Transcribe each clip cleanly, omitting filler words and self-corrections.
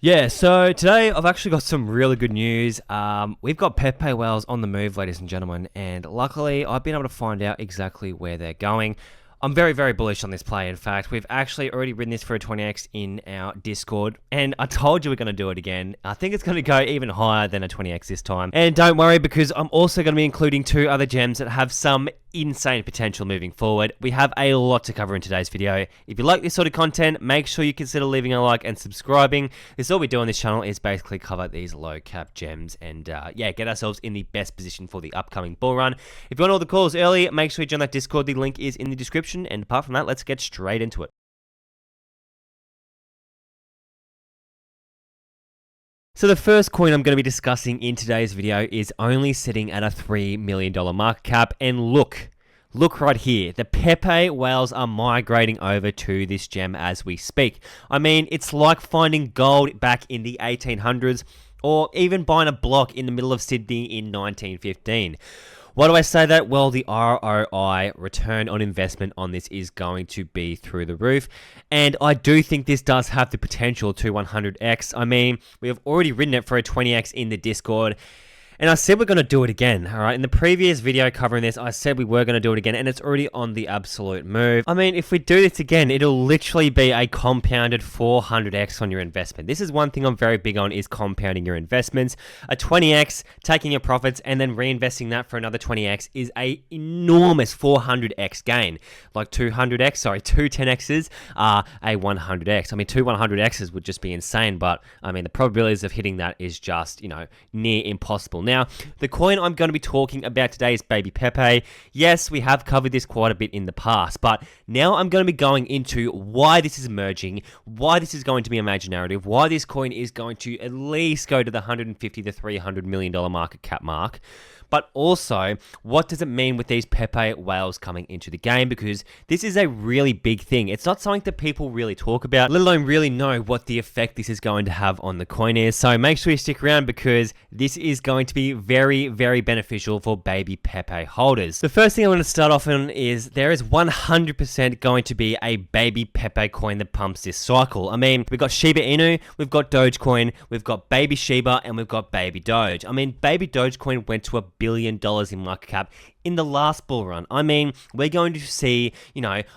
Yeah, so today I've actually got some really good news. We've got Pepe whales on the move, ladies and gentlemen, and luckily I've been able to find out exactly where they're going. I'm very, very bullish on this play. In fact, we've actually already written this for a 20x in our Discord, and I told you we're going to do it again. I think it's going to go even higher than a 20x this time. And don't worry, because I'm also going to be including two other gems that have some insane potential moving forward. We have a lot to cover in today's video. If you like this sort of content, make sure you consider leaving a like and subscribing. This is all we do on this channel is basically cover these low cap gems and yeah, get ourselves in the best position for the upcoming bull run. If you want all the calls early, make sure you join that Discord. The link is in the description. And apart from that, let's get straight into it. So the first coin I'm going to be discussing in today's video is only sitting at a $3 million market cap. And look right here. The Pepe whales are migrating over to this gem as we speak. I mean, it's like finding gold back in the 1800s or even buying a block in the middle of Sydney in 1915. Why do I say that? Well, the ROI, return on investment on this, is going to be through the roof. And I do think this does have the potential to 100x. I mean, we have already written it for a 20x in the Discord. And I said we're going to do it again, all right? In the previous video covering this, I said we were going to do it again, and it's already on the absolute move. I mean, if we do this again, it'll literally be a compounded 400x on your investment. This is one thing I'm very big on, is compounding your investments. A 20x, taking your profits, and then reinvesting that for another 20x is a enormous 400x gain. Like two 10x's are a 100x. I mean, two 100x's would just be insane, but I mean, the probabilities of hitting that is just, near impossible. Now, the coin I'm going to be talking about today is BabyPepe. Yes, we have covered this quite a bit in the past, but now I'm going to be going into why this is emerging, why this is going to be a major narrative, why this coin is going to at least go to the $150 to $300 million market cap mark. But also, what does it mean with these Pepe whales coming into the game? Because this is a really big thing. It's not something that people really talk about, let alone really know what the effect this is going to have on the coin is. So make sure you stick around, because this is going to be very, very beneficial for BabyPepe holders. The first thing I want to start off on is there is 100% going to be a BabyPepe coin that pumps this cycle. I mean, we've got Shiba Inu, we've got Dogecoin, we've got Baby Shiba, and we've got Baby Doge. I mean, Baby Dogecoin went to $1 billion in market cap in the last bull run. I mean, we're going to see,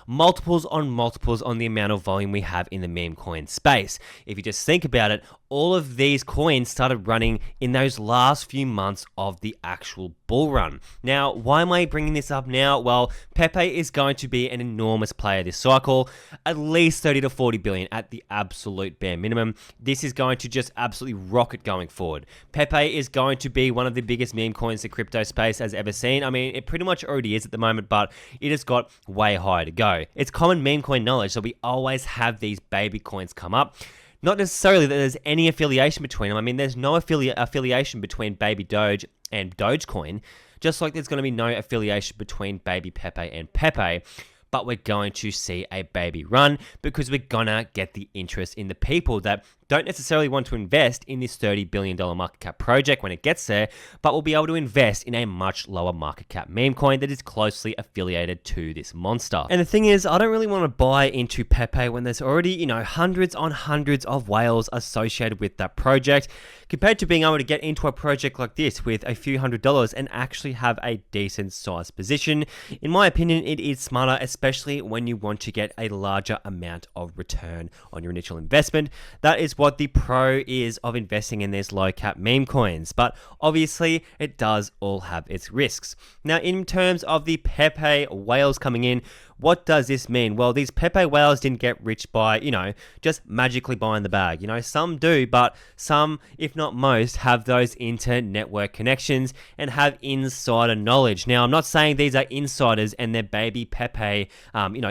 multiples on the amount of volume we have in the meme coin space. If you just think about it, all of these coins started running in those last few months of the actual bull run. Now, why am I bringing this up now? Well, Pepe is going to be an enormous player this cycle, at least 30 to 40 billion at the absolute bare minimum. This is going to just absolutely rocket going forward. Pepe is going to be one of the biggest meme coins the crypto space has ever seen. I mean, it pretty much already is at the moment, but it has got way higher to go. It's common meme coin knowledge, so we always have these baby coins come up. Not necessarily that there's any affiliation between them. I mean, there's no affiliation between Baby Doge and Dogecoin, just like there's going to be no affiliation between BabyPepe and Pepe. But we're going to see a baby run, because we're gonna get the interest in the people that don't necessarily want to invest in this $30 billion market cap project when it gets there, but will be able to invest in a much lower market cap meme coin that is closely affiliated to this monster. And the thing is, I don't really want to buy into Pepe when there's already, hundreds on hundreds of whales associated with that project, compared to being able to get into a project like this with a few $100s and actually have a decent sized position. In my opinion, it is smarter, especially when you want to get a larger amount of return on your initial investment. That is what the pro is of investing in these low cap meme coins, but obviously it does all have its risks. Now, in terms of the Pepe whales coming in, what does this mean? Well, these Pepe whales didn't get rich by, just magically buying the bag. Some do, but some, if not most, have those inter-network connections and have insider knowledge. Now, I'm not saying these are insiders and they're BabyPepe,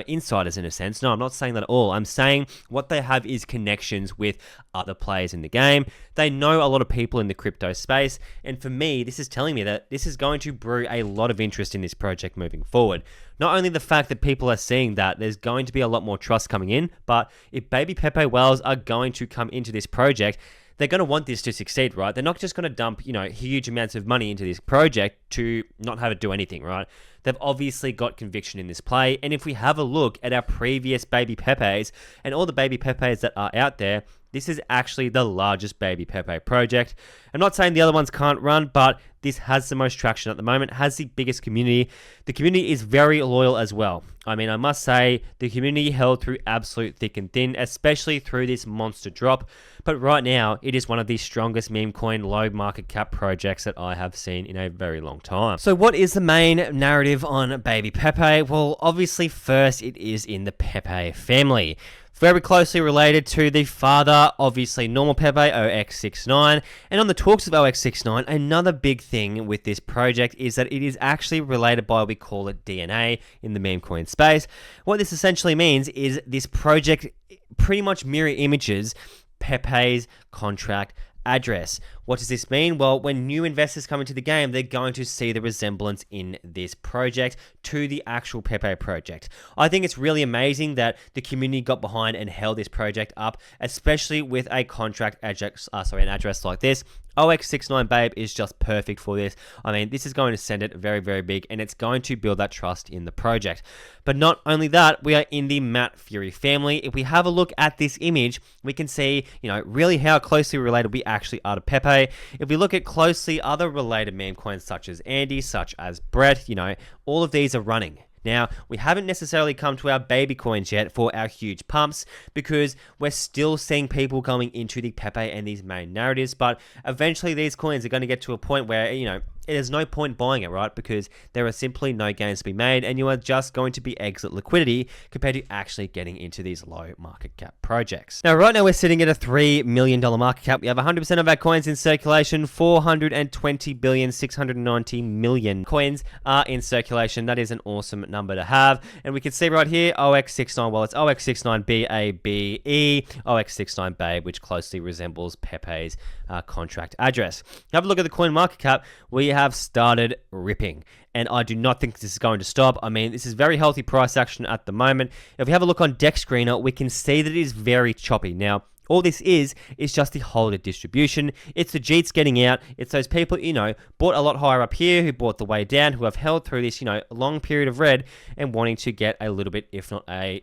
insiders in a sense. No, I'm not saying that at all. I'm saying what they have is connections with other players in the game. They know a lot of people in the crypto space. And for me, this is telling me that this is going to brew a lot of interest in this project moving forward. Not only the fact that people are seeing that there's going to be a lot more trust coming in, but if BabyPepe whales are going to come into this project, they're going to want this to succeed, right? They're not just going to dump, huge amounts of money into this project to not have it do anything, right? They've obviously got conviction in this play. And if we have a look at our previous BabyPepes and all the BabyPepes that are out there, this is actually the largest BabyPepe project. I'm not saying the other ones can't run, but this has the most traction at the moment, has the biggest community. The community is very loyal as well. I mean, I must say, the community held through absolute thick and thin, especially through this monster drop. But right now, it is one of the strongest meme coin low market cap projects that I have seen in a very long time. So what is the main narrative on BabyPepe? Well, obviously, first, it is in the Pepe family. Very closely related to the father, obviously normal Pepe, OX69. And on the talks of OX69, another big thing with this project is that it is actually related by, we call it DNA in the meme coin space. What this essentially means is this project pretty much mirror images Pepe's contract address. What does this mean? Well, when new investors come into the game, they're going to see the resemblance in this project to the actual Pepe project. I think it's really amazing that the community got behind and held this project up, especially with a contract address, an address like this. OX69 Babe is just perfect for this. I mean, this is going to send it very, very big, and it's going to build that trust in the project. But not only that, we are in the Matt Fury family. If we have a look at this image, we can see, really how closely related we actually are to Pepe. If we look at closely other related meme coins such as Andy, such as Brett, all of these are running. Now, we haven't necessarily come to our baby coins yet for our huge pumps because we're still seeing people going into the Pepe and these main narratives, but eventually these coins are going to get to a point where, there's no point buying it, right? Because there are simply no gains to be made, and you are just going to be exit liquidity compared to actually getting into these low market cap projects. Now, right now we're sitting at a $3 million market cap. We have 100% of our coins in circulation. 420,690,000,000 coins are in circulation. That is an awesome number to have. And we can see right here, OX69, well, it's OX69BABE, OX69 Babe, which closely resembles Pepe's contract address. Have a look at the coin market cap. We have started ripping, and I do not think this is going to stop. I mean, this is very healthy price action at the moment. If we have a look on Deck Screener, we can see that it is very choppy. Now, all this is just the holder distribution. It's the Jeets getting out. It's those people, bought a lot higher up here, who bought the way down, who have held through this, long period of red and wanting to get a little bit, if not a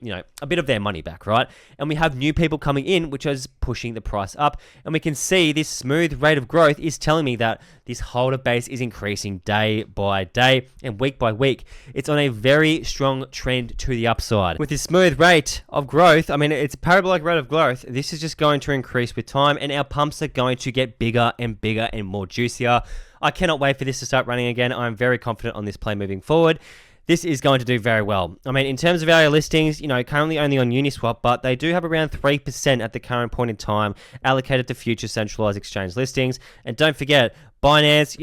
bit of their money back, right? And we have new people coming in, which is pushing the price up. And we can see this smooth rate of growth is telling me that this holder base is increasing day by day and week by week. It's on a very strong trend to the upside. With this smooth rate of growth, I mean, it's a parabolic rate of growth. This is just going to increase with time, and our pumps are going to get bigger and bigger and more juicier. I cannot wait for this to start running again. I'm very confident on this play moving forward. This is going to do very well. I mean, in terms of our listings, currently only on Uniswap, but they do have around 3% at the current point in time allocated to future centralized exchange listings. And don't forget, Binance,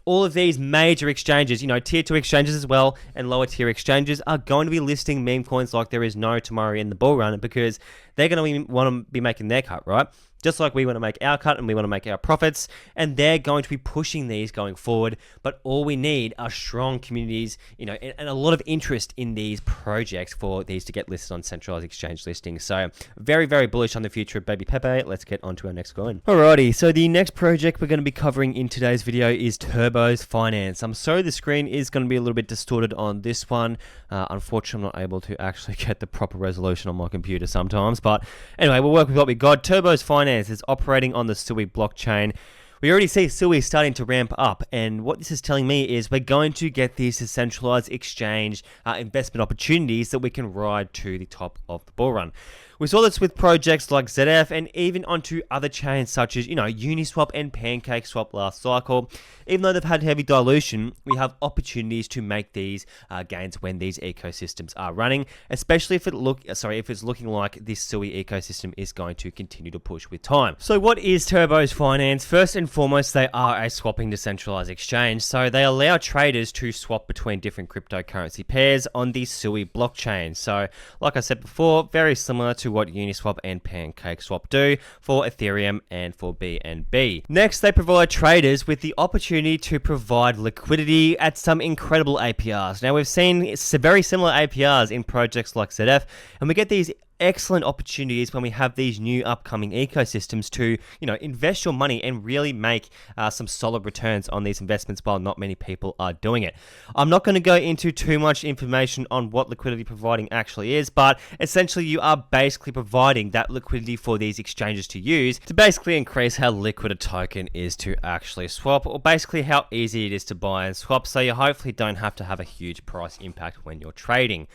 all of these major exchanges, tier 2 exchanges as well, and lower tier exchanges are going to be listing meme coins like there is no tomorrow in the bull run, because they're going to want to be making their cut, right? Just like we want to make our cut and we want to make our profits, and they're going to be pushing these going forward. But all we need are strong communities, and a lot of interest in these projects for these to get listed on centralized exchange listings. So very, very bullish on the future of BabyPepe. Let's get on to our next coin. Alrighty, so the next project we're going to be covering in today's video is Turbo's Finance. I'm sorry the screen is going to be a little bit distorted on this one. Unfortunately, I'm not able to actually get the proper resolution on my computer sometimes. But anyway, we'll work with what we got. Turbo's Finance is operating on the Sui blockchain. We already see Sui starting to ramp up, and what this is telling me is we're going to get these decentralized exchange investment opportunities that we can ride to the top of the bull run. We saw this with projects like ZF and even onto other chains such as, Uniswap and PancakeSwap last cycle. Even though they've had heavy dilution, we have opportunities to make these gains when these ecosystems are running, especially if it's looking like this Sui ecosystem is going to continue to push with time. So what is Turbo's Finance? First and foremost, they are a swapping decentralized exchange. So they allow traders to swap between different cryptocurrency pairs on the Sui blockchain. So like I said before, very similar to what Uniswap and PancakeSwap do for Ethereum and for BNB. Next, they provide traders with the opportunity to provide liquidity at some incredible APRs. Now, we've seen very similar APRs in projects like ZF, and we get these excellent opportunities when we have these new upcoming ecosystems to, invest your money and really make some solid returns on these investments while not many people are doing it. I'm not going to go into too much information on what liquidity providing actually is, but essentially you are basically providing that liquidity for these exchanges to use to basically increase how liquid a token is to actually swap, or basically how easy it is to buy and swap, so you hopefully don't have to have a huge price impact when you're trading.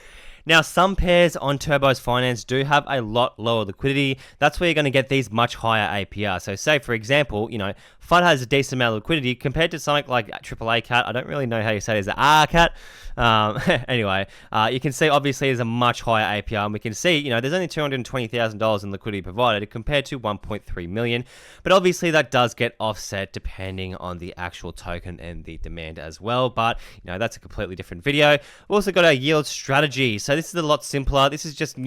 Now, some pairs on Turbo's Finance do have a lot lower liquidity. That's where you're going to get these much higher APR. So say, for example, FUD has a decent amount of liquidity compared to something like AAA Cat. I don't really know how you say it. Is it Cat? Anyway, you can see obviously there's a much higher APR, and we can see, there's only $220,000 in liquidity provided compared to 1.3 million. But obviously that does get offset depending on the actual token and the demand as well. But, that's a completely different video. We've also got our yield strategy. So this is a lot simpler. This is just,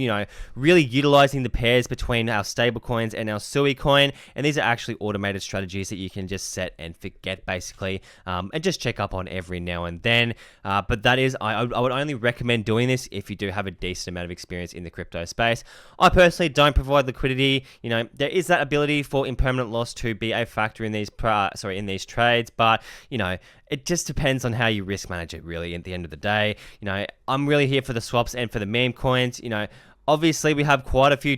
really utilizing the pairs between our stablecoins and our Sui coin. And these are actually automated strategies that you can just set and forget, basically, and just check up on every now and then. But that is, I would only recommend doing this if you do have a decent amount of experience in the crypto space. I personally don't provide liquidity. There is that ability for impermanent loss to be a factor in these trades, but it just depends on how you risk manage it, really, at the end of the day. I'm really here for the swaps and for the meme coins. Obviously, we have quite a few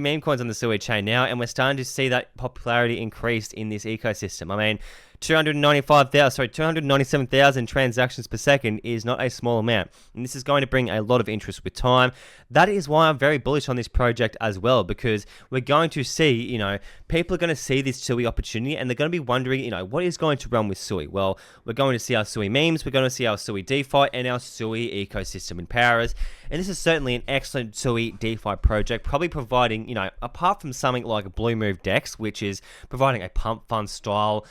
meme coins on the Sui chain now, and we're starting to see that popularity increase in this ecosystem. I mean, 297,000 transactions per second is not a small amount, and this is going to bring a lot of interest with time. That is why I'm very bullish on this project as well, because we're going to see, people are going to see this Sui opportunity, and they're going to be wondering, what is going to run with Sui? Well, we're going to see our Sui memes, we're going to see our Sui DeFi, and our Sui ecosystem empowerers, and this is certainly an excellent Sui DeFi project, probably providing, apart from something like Blue Move Dex, which is providing a pump fund style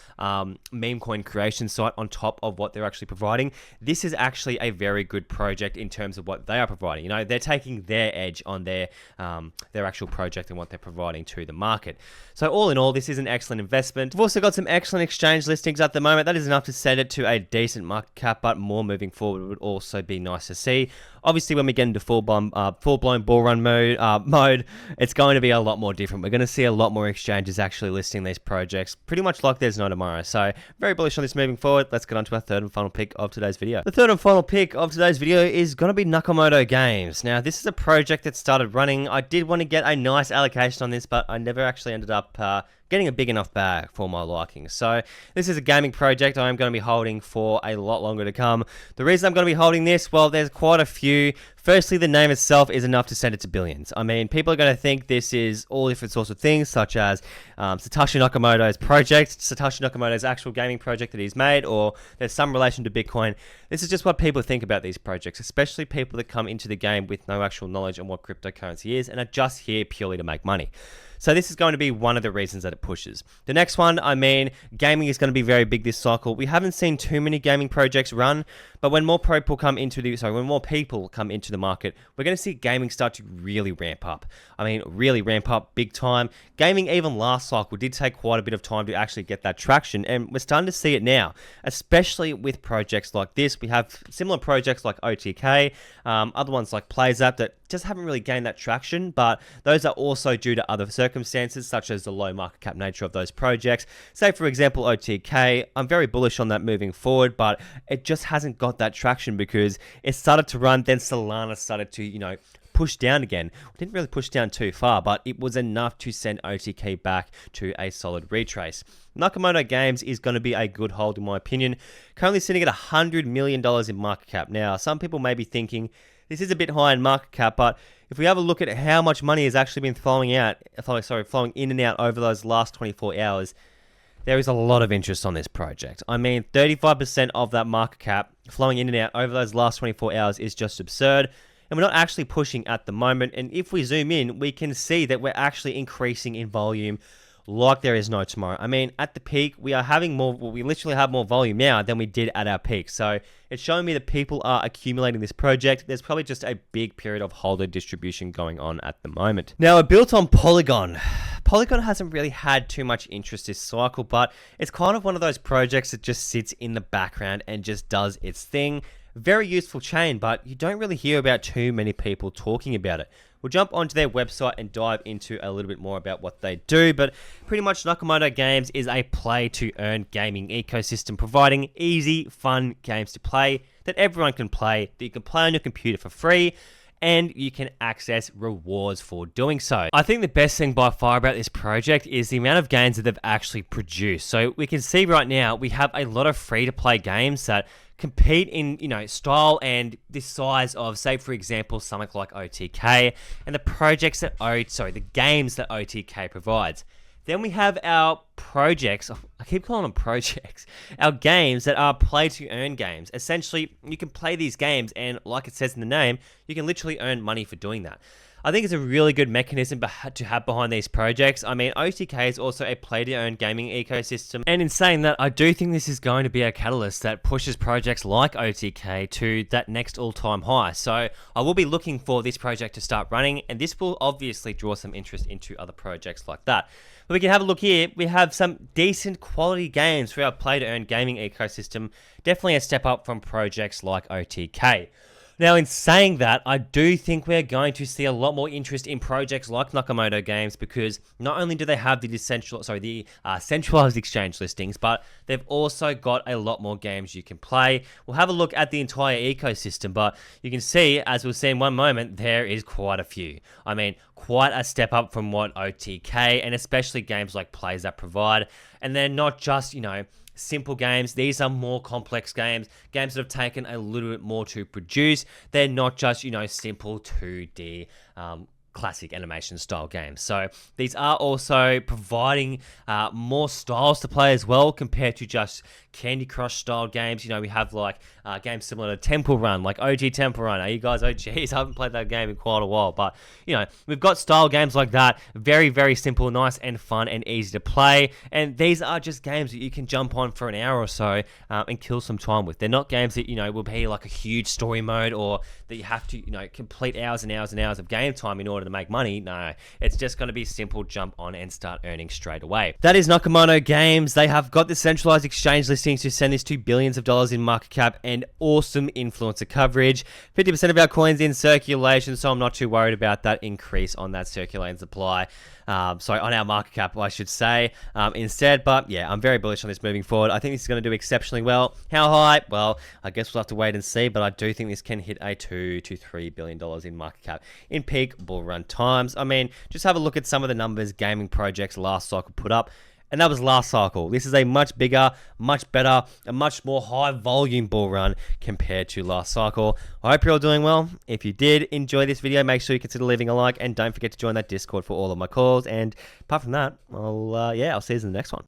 meme coin creation site on top of what they're actually providing. This is actually a very good project in terms of what they are providing. They're taking their edge on their actual project and what they're providing to the market. So all in all, this is an excellent investment. We've also got some excellent exchange listings at the moment. That is enough to set it to a decent market cap, but more moving forward would also be nice to see. Obviously, when we get into full-blown bull run mode, it's going to be a lot more different. We're going to see a lot more exchanges actually listing these projects, pretty much like there's no tomorrow. So very bullish on this moving forward. Let's get on to our third and final pick of today's video. The third and final pick of today's video is going to be Nakamoto Games. Now, this is a project that started running. I did want to get a nice allocation on this, but I never actually ended up getting a big enough bag for my liking. So this is a gaming project I'm going to be holding for a lot longer to come. The reason I'm going to be holding this, well, there's quite a few. Firstly, the name itself is enough to send it to billions. I mean, people are going to think this is all different sorts of things, such as Satoshi Nakamoto's project, Satoshi Nakamoto's actual gaming project that he's made, or there's some relation to Bitcoin. This is just what people think about these projects, especially people that come into the game with no actual knowledge on what cryptocurrency is and are just here purely to make money. So this is going to be one of the reasons that it pushes. The next one, I mean, gaming is going to be very big this cycle. We haven't seen too many gaming projects run, but when more people come into the market, we're going to see gaming start to really ramp up. I mean, really ramp up big time. Gaming, even last cycle, did take quite a bit of time to actually get that traction, and we're starting to see it now, especially with projects like this. We have similar projects like OTK, other ones like PlayZap that just haven't really gained that traction, but those are also due to other circumstances, such as the low market cap nature of those projects. Say, for example, OTK, I'm very bullish on that moving forward, but it just hasn't got that traction because it started to run, then Solana started to, push down again. We didn't really push down too far, but it was enough to send OTK back to a solid retrace. Nakamoto Games is going to be a good hold in my opinion. Currently sitting at $100 million in market cap. Now, some people may be thinking, this is a bit high in market cap, but if we have a look at how much money has actually been flowing in and out over those last 24 hours, there is a lot of interest on this project. I mean, 35% of that market cap flowing in and out over those last 24 hours is just absurd. And we're not actually pushing at the moment. And if we zoom in, we can see that we're actually increasing in volume like there is no tomorrow. I mean, at the peak, we literally have more volume now than we did at our peak. So it's showing me that people are accumulating this project. There's probably just a big period of holder distribution going on at the moment. Now, it built on Polygon. Polygon hasn't really had too much interest this cycle, but it's kind of one of those projects that just sits in the background and just does its thing. Very useful chain, but you don't really hear about too many people talking about it. We'll jump onto their website and dive into a little bit more about what they do, but pretty much Nakamoto Games is a play-to-earn gaming ecosystem providing easy, fun games to play that everyone can play, that you can play on your computer for free, and you can access rewards for doing so. I think the best thing by far about this project is the amount of games that they've actually produced. So we can see right now we have a lot of free-to-play games that compete in, style and the size of, say, for example, something like OTK and the games that OTK provides. Then we have our projects, I keep calling them projects, our games that are play-to-earn games. Essentially, you can play these games and, like it says in the name, you can literally earn money for doing that. I think it's a really good mechanism to have behind these projects. I mean, OTK is also a play-to-earn gaming ecosystem, and in saying that, I do think this is going to be a catalyst that pushes projects like OTK to that next all-time high. So I will be looking for this project to start running, and this will obviously draw some interest into other projects like that. But we can have a look here. We have some decent quality games for our play-to-earn gaming ecosystem. Definitely a step up from projects like OTK. Now, in saying that, I do think we're going to see a lot more interest in projects like Nakamoto Games because not only do they have the centralized exchange listings, but they've also got a lot more games you can play. We'll have a look at the entire ecosystem, but you can see, as we'll see in one moment, there is quite a few. I mean, quite a step up from what OTK and especially games like PlayZap provide. And they're not just, simple games. These are more complex games that have taken a little bit more to produce. They're not just, simple 2D classic animation style games. So these are also providing more styles to play as well compared to just Candy Crush style games. We have like games similar to Temple Run, like OG Temple Run. Are you guys OGs? I haven't played that game in quite a while, but we've got style games like that. Very, very simple, nice and fun and easy to play. And these are just games that you can jump on for an hour or so and kill some time with. They're not games that, will be like a huge story mode or that you have to, complete hours and hours and hours of game time in order to make money. No, it's just going to be simple, jump on and start earning straight away. That is Nakamoto Games. They have got the centralized exchange listings to send this to billions of dollars in market cap and awesome influencer coverage. 50% of our coins in circulation, so I'm not too worried about that increase on that circulating supply. On our market cap, I should say, instead. But yeah, I'm very bullish on this moving forward. I think this is going to do exceptionally well. How high? Well, I guess we'll have to wait and see, but I do think this can hit a $2 to $3 billion in market cap in peak bull run times. I mean, just have a look at some of the numbers gaming projects last cycle put up. And that was last cycle. This is a much bigger, much better, a much more high volume bull run compared to last cycle. I hope you're all doing well. If you did enjoy this video, make sure you consider leaving a like and don't forget to join that Discord for all of my calls. And apart from that, I'll see you in the next one.